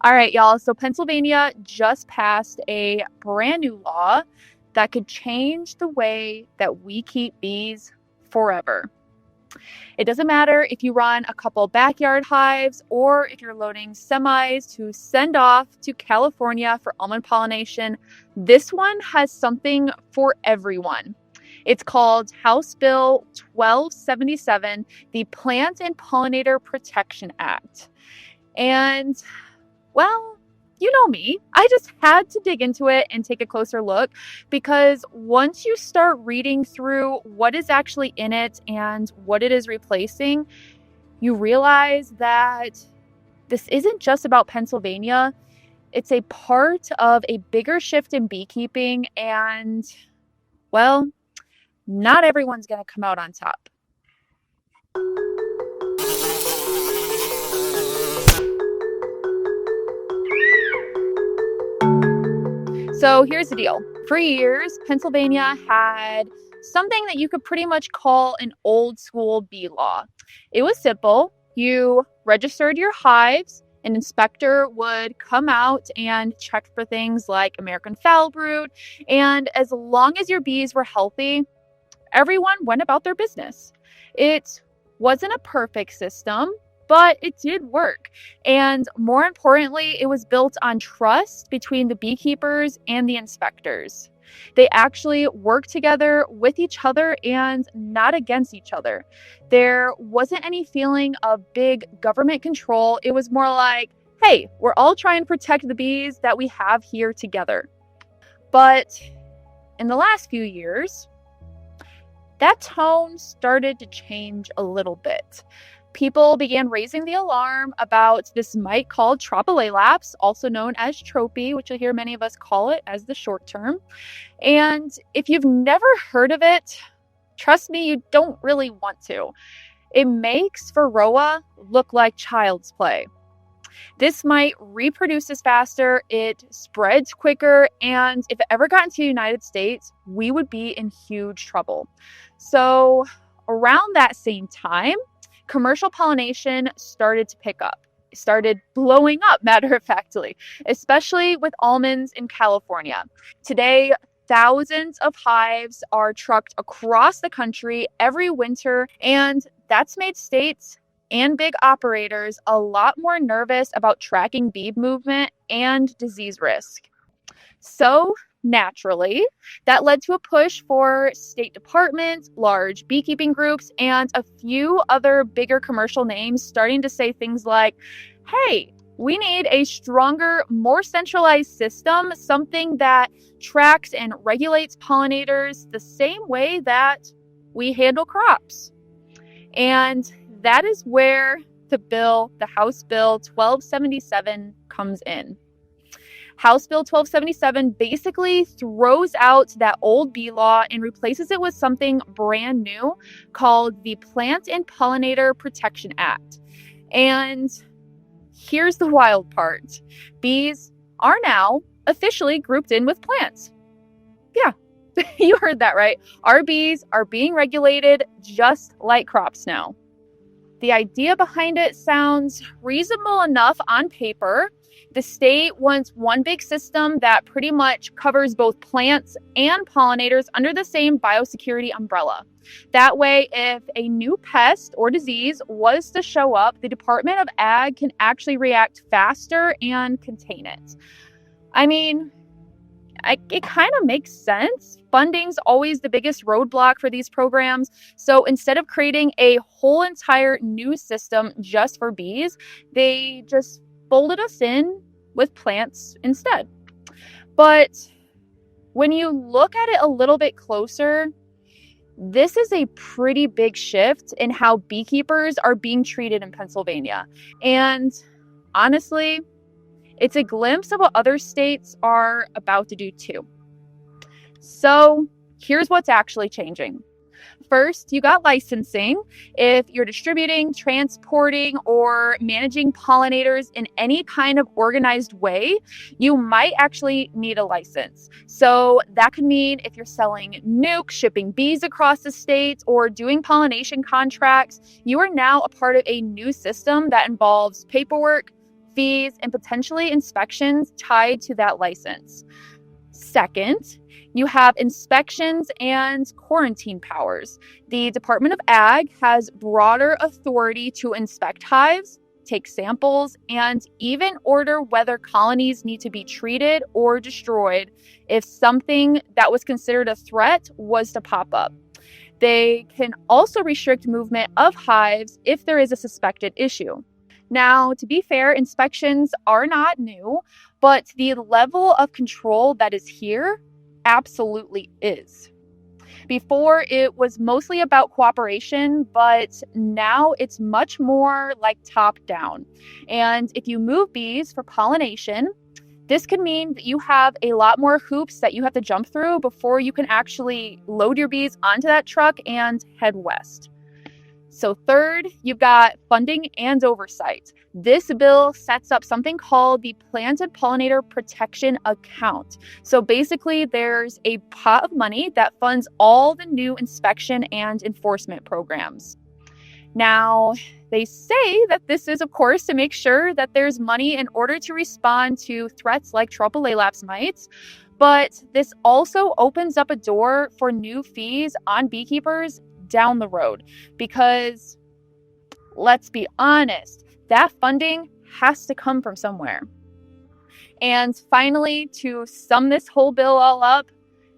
All right, y'all. So Pennsylvania just passed a brand new law that could change the way that we keep bees forever. It doesn't matter if you run a couple backyard hives or if you're loading semis to send off to California for almond pollination. This one has something for everyone. It's called House Bill 1277, the Plant and Pollinator Protection Act. And well, you know me. I just had to dig into it and take a closer look because once you start reading through what is actually in it and what it is replacing, you realize that this isn't just about Pennsylvania. It's a part of a bigger shift in beekeeping, and, well, not everyone's going to come out on top. So here's the deal. For years, Pennsylvania had something that you could pretty much call an old school bee law. It was simple. You registered your hives, an inspector would come out and check for things like American foul brood, and as long as your bees were healthy, everyone went about their business. It wasn't a perfect system, but it did work. And more importantly, it was built on trust between the beekeepers and the inspectors. They actually worked together with each other and not against each other. There wasn't any feeling of big government control. It was more like, hey, we're all trying to protect the bees that we have here together. But in the last few years, that tone started to change a little bit. People began raising the alarm about this mite called tropicalaps, also known as tropy, which you'll hear many of us call it as the short term. And if you've never heard of it, trust me, you don't really want to. It makes varroa look like child's play. This mite reproduces faster, it spreads quicker, and if it ever got into the United States, we would be in huge trouble. So around that same time, commercial pollination started to pick up. It started blowing up, matter of factly, especially with almonds in California. Today, thousands of hives are trucked across the country every winter, and that's made states and big operators a lot more nervous about tracking bee movement and disease risk. So, naturally, that led to a push for state departments, large beekeeping groups, and a few other bigger commercial names starting to say things like, hey, we need a stronger, more centralized system, something that tracks and regulates pollinators the same way that we handle crops. And that is where the House Bill 1277 comes in. House Bill 1277 basically throws out that old bee law and replaces it with something brand new called the Plant and Pollinator Protection Act. And here's the wild part. Bees are now officially grouped in with plants. Yeah, you heard that right. Our bees are being regulated just like crops now. The idea behind it sounds reasonable enough on paper. The state wants one big system that pretty much covers both plants and pollinators under the same biosecurity umbrella. That way, if a new pest or disease was to show up, the Department of Ag can actually react faster and contain it. I mean, it kind of makes sense. Funding's always the biggest roadblock for these programs. So instead of creating a whole entire new system just for bees, they just folded us in with plants instead. But when you look at it a little bit closer, this is a pretty big shift in how beekeepers are being treated in Pennsylvania. And honestly, it's a glimpse of what other states are about to do too. So here's what's actually changing. First, you got licensing. If you're distributing, transporting, or managing pollinators in any kind of organized way, you might actually need a license. So that could mean if you're selling nukes, shipping bees across the states, or doing pollination contracts, you are now a part of a new system that involves paperwork, fees, and potentially inspections tied to that license. Second, you have inspections and quarantine powers. The Department of Ag has broader authority to inspect hives, take samples, and even order whether colonies need to be treated or destroyed if something that was considered a threat was to pop up. They can also restrict movement of hives if there is a suspected issue. Now, to be fair, inspections are not new, but the level of control that is here absolutely is. Before, it was mostly about cooperation, but now it's much more like top down. And if you move bees for pollination, this could mean that you have a lot more hoops that you have to jump through before you can actually load your bees onto that truck and head west. So third, you've got funding and oversight. This bill sets up something called the Planted Pollinator Protection Account. So basically, there's a pot of money that funds all the new inspection and enforcement programs. Now, they say that this is, of course, to make sure that there's money in order to respond to threats like Tropicalaps mites, but this also opens up a door for new fees on beekeepers down the road, because let's be honest, that funding has to come from somewhere. And finally, to sum this whole bill all up,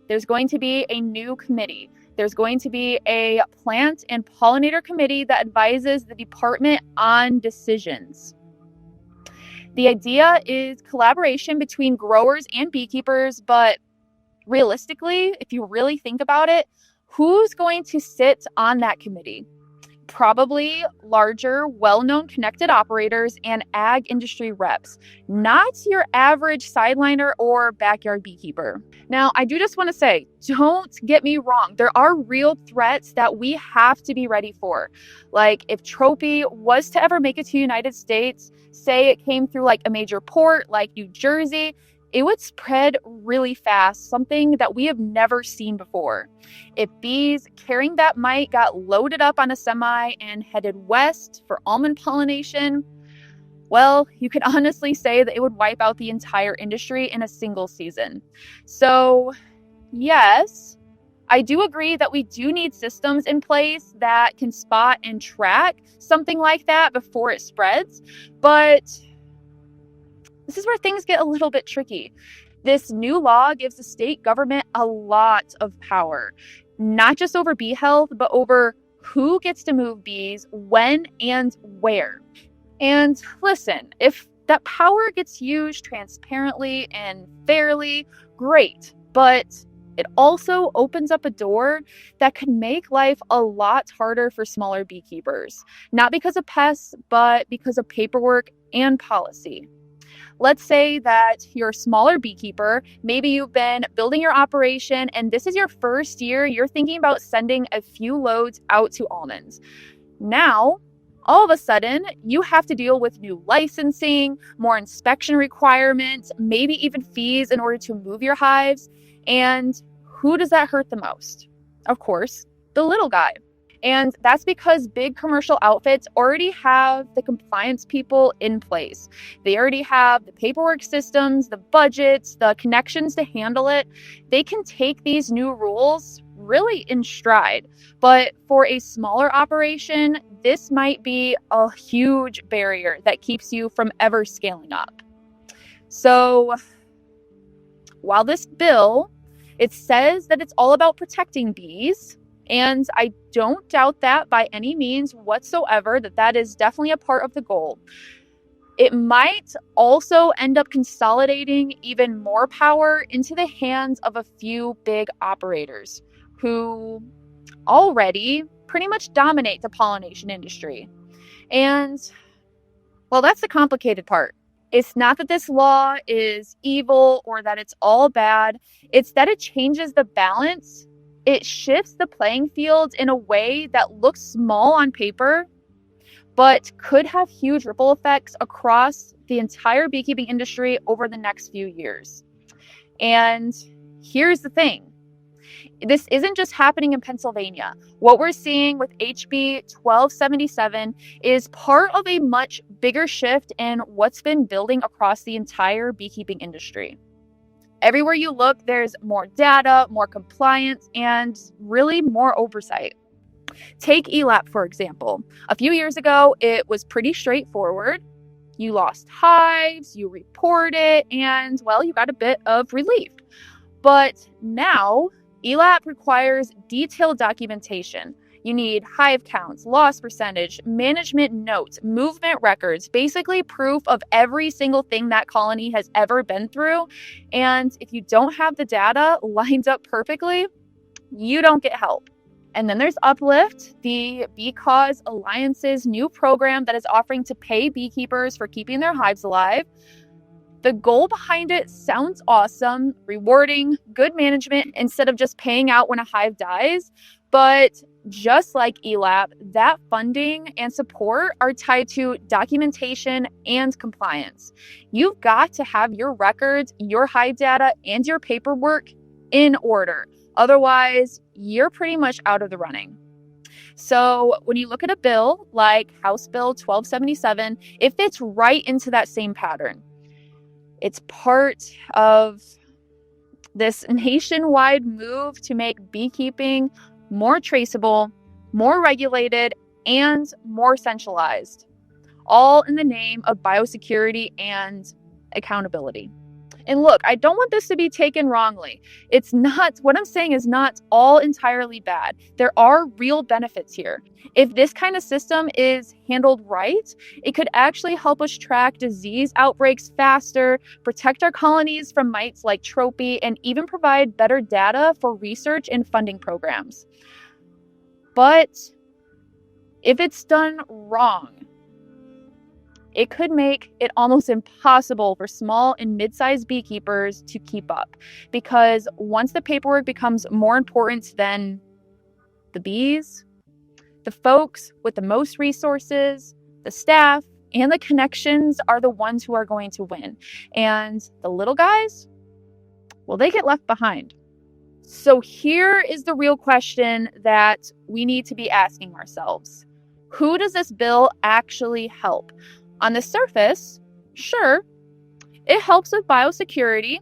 there's going to be a new committee. There's going to be a plant and pollinator committee that advises the department on decisions. The idea is collaboration between growers and beekeepers, but realistically, if you really think about it, who's going to sit on that committee? Probably larger, well-known connected operators and ag industry reps, not your average sideliner or backyard beekeeper. Now, I do just want to say, don't get me wrong. There are real threats that we have to be ready for. Like if Tropy was to ever make it to the United States, say it came through like a major port like New Jersey, it would spread really fast, something that we have never seen before. If bees carrying that mite got loaded up on a semi and headed west for almond pollination, well, you could honestly say that it would wipe out the entire industry in a single season. So, yes, I do agree that we do need systems in place that can spot and track something like that before it spreads, but this is where things get a little bit tricky. This new law gives the state government a lot of power, not just over bee health, but over who gets to move bees, when, and where. And listen, if that power gets used transparently and fairly, great. But it also opens up a door that could make life a lot harder for smaller beekeepers, not because of pests, but because of paperwork and policy. Let's say that you're a smaller beekeeper. Maybe you've been building your operation and this is your first year. You're thinking about sending a few loads out to almonds. Now, all of a sudden, you have to deal with new licensing, more inspection requirements, maybe even fees in order to move your hives. And who does that hurt the most? Of course, the little guy. And that's because big commercial outfits already have the compliance people in place. They already have the paperwork systems, the budgets, the connections to handle it. They can take these new rules really in stride. But for a smaller operation, this might be a huge barrier that keeps you from ever scaling up. So while this bill, it says that it's all about protecting bees, and I don't doubt that by any means whatsoever, that is definitely a part of the goal. It might also end up consolidating even more power into the hands of a few big operators who already pretty much dominate the pollination industry. And, well, that's the complicated part. It's not that this law is evil or that it's all bad. It's that it changes the balance. It shifts the playing field in a way that looks small on paper, but could have huge ripple effects across the entire beekeeping industry over the next few years. And here's the thing. This isn't just happening in Pennsylvania. What we're seeing with HB 1277 is part of a much bigger shift in what's been building across the entire beekeeping industry. Everywhere you look, there's more data, more compliance, and really more oversight. Take ELAP, for example. A few years ago, it was pretty straightforward. You lost hives, you report it, and, well, you got a bit of relief. But now, ELAP requires detailed documentation. You need hive counts, loss percentage, management notes, movement records, basically proof of every single thing that colony has ever been through. And if you don't have the data lined up perfectly, you don't get help. And then there's Uplift, the Bee Cause Alliance's new program that is offering to pay beekeepers for keeping their hives alive. The goal behind it sounds awesome, rewarding good management instead of just paying out when a hive dies. But just like ELAP, that funding and support are tied to documentation and compliance. You've got to have your records, your hive data, and your paperwork in order. Otherwise, you're pretty much out of the running. So when you look at a bill like House Bill 1277, it fits right into that same pattern. It's part of this nationwide move to make beekeeping more traceable, more regulated, and more centralized, all in the name of biosecurity and accountability. And look, I don't want this to be taken wrongly. It's not, what I'm saying is not all entirely bad. There are real benefits here. If this kind of system is handled right, it could actually help us track disease outbreaks faster, protect our colonies from mites like tropy, and even provide better data for research and funding programs. But if it's done wrong, it could make it almost impossible for small and mid-sized beekeepers to keep up, because once the paperwork becomes more important than the bees, the folks with the most resources, the staff, and the connections are the ones who are going to win. And the little guys, well, they get left behind. So here is the real question that we need to be asking ourselves. Who does this bill actually help? On the surface, sure, it helps with biosecurity.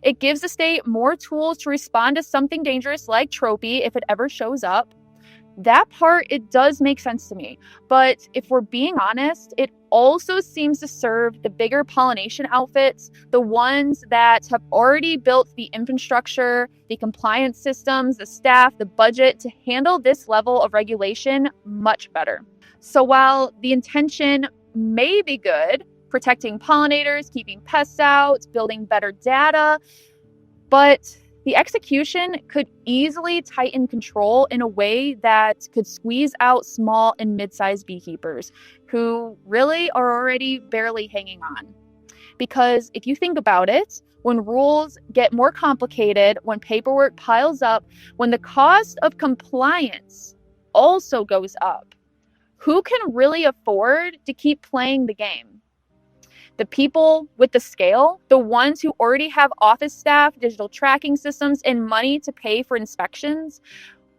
It gives the state more tools to respond to something dangerous like tropy if it ever shows up. That part, it does make sense to me. But if we're being honest, it also seems to serve the bigger pollination outfits, the ones that have already built the infrastructure, the compliance systems, the staff, the budget to handle this level of regulation much better. So while the intention may be good, protecting pollinators, keeping pests out, building better data, but the execution could easily tighten control in a way that could squeeze out small and mid-sized beekeepers who really are already barely hanging on. Because if you think about it, when rules get more complicated, when paperwork piles up, when the cost of compliance also goes up, who can really afford to keep playing the game? The people with the scale, the ones who already have office staff, digital tracking systems, and money to pay for inspections.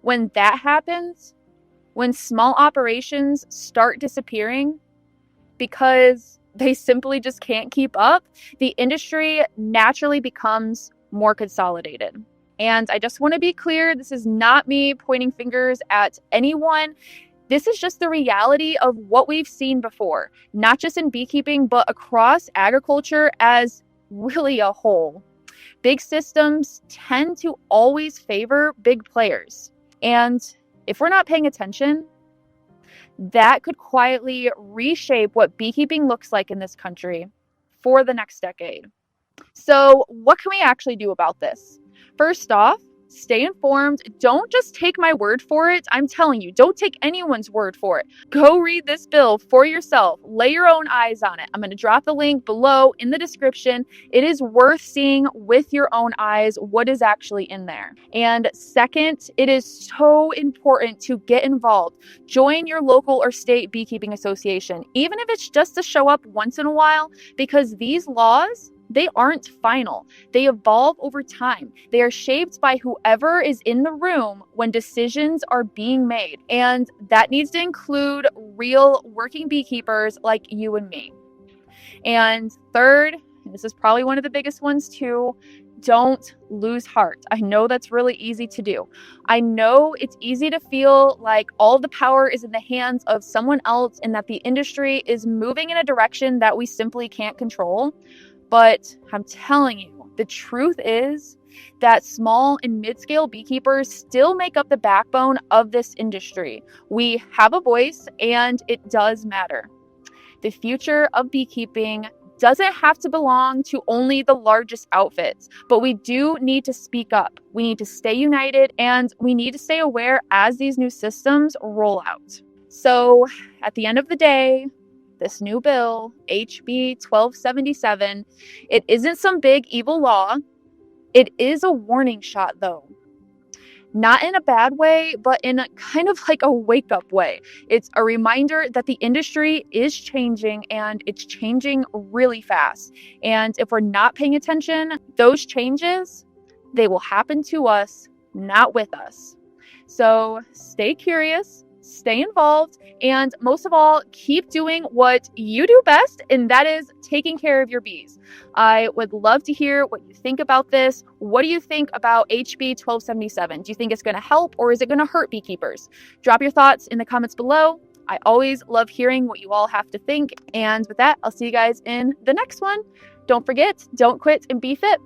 When that happens, when small operations start disappearing because they simply just can't keep up, the industry naturally becomes more consolidated. And I just want to be clear, this is not me pointing fingers at anyone. This is just the reality of what we've seen before, not just in beekeeping, but across agriculture as really a whole. Big systems tend to always favor big players. And if we're not paying attention, that could quietly reshape what beekeeping looks like in this country for the next decade. So what can we actually do about this? First off, stay informed. Don't just take my word for it. I'm telling you, don't take anyone's word for it. Go read this bill for yourself. Lay your own eyes on it. I'm going to drop the link below in the description. It is worth seeing with your own eyes what is actually in there. And second, it is so important to get involved. Join your local or state beekeeping association, even if it's just to show up once in a while, because these laws, they aren't final. They evolve over time. They are shaped by whoever is in the room when decisions are being made. And that needs to include real working beekeepers like you and me. And third, and this is probably one of the biggest ones too, don't lose heart. I know that's really easy to do. I know it's easy to feel like all the power is in the hands of someone else and that the industry is moving in a direction that we simply can't control. But I'm telling you, the truth is that small and mid-scale beekeepers still make up the backbone of this industry. We have a voice and it does matter. The future of beekeeping doesn't have to belong to only the largest outfits, but we do need to speak up. We need to stay united and we need to stay aware as these new systems roll out. So at the end of the day, this new bill, HB 1277, it isn't some big evil law. It is a warning shot though. Not in a bad way, but in a kind of like a wake-up way. It's a reminder that the industry is changing and it's changing really fast. And if we're not paying attention, those changes, they will happen to us, not with us. So stay curious, stay involved, and most of all, keep doing what you do best, and that is taking care of your bees. I would love to hear what you think about this. What do you think about HB 1277? Do you think it's going to help or is it going to hurt beekeepers? Drop your thoughts in the comments below. I always love hearing what you all have to think. And with that, I'll see you guys in the next one. Don't forget, don't quit and be fit.